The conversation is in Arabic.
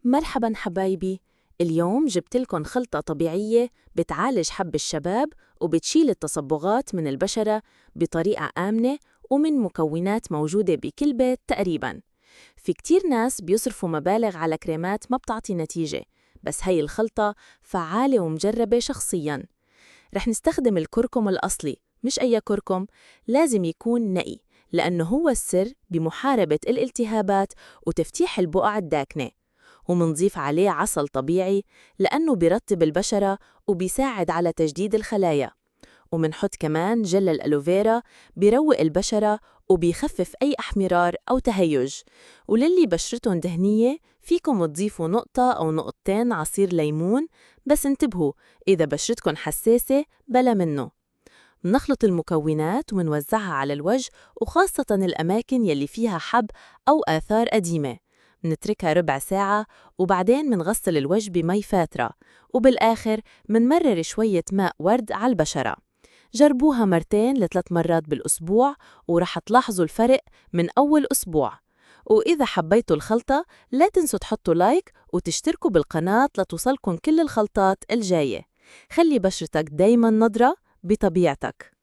مرحباً حبايبي. اليوم جبتلكن خلطة طبيعية بتعالج حب الشباب وبتشيل التصبغات من البشرة بطريقة آمنة ومن مكونات موجودة بكل بيت تقريباً. في كتير ناس بيصرفوا مبالغ على كريمات ما بتعطي نتيجة، بس هاي الخلطة فعالة ومجربة شخصياً. رح نستخدم الكركم الأصلي، مش أي كركم، لازم يكون نقي، لأنه هو السر بمحاربة الالتهابات وتفتيح البقع الداكنة. ومنضيف عليه عسل طبيعي لأنه بيرطب البشرة وبيساعد على تجديد الخلايا. ومنحط كمان جل الألوفيرا بيروق البشرة وبيخفف أي احمرار أو تهيج. وللي بشرتهم دهنية فيكم تضيفوا نقطة أو نقطتين عصير ليمون، بس انتبهوا إذا بشرتكم حساسة بلا منه. منخلط المكونات ومنوزعها على الوجه، وخاصة الأماكن يلي فيها حب أو آثار قديمة. منتركها ربع ساعة وبعدين منغسل الوجه بمي فاترة، وبالآخر منمرر شوية ماء ورد على البشرة. جربوها 2 ل3 مرات بالأسبوع ورح تلاحظوا الفرق من أول أسبوع. وإذا حبيتوا الخلطة لا تنسوا تحطوا لايك وتشتركوا بالقناة لتوصلكم كل الخلطات الجاية. خلي بشرتك دايماً نضرة بطبيعتك.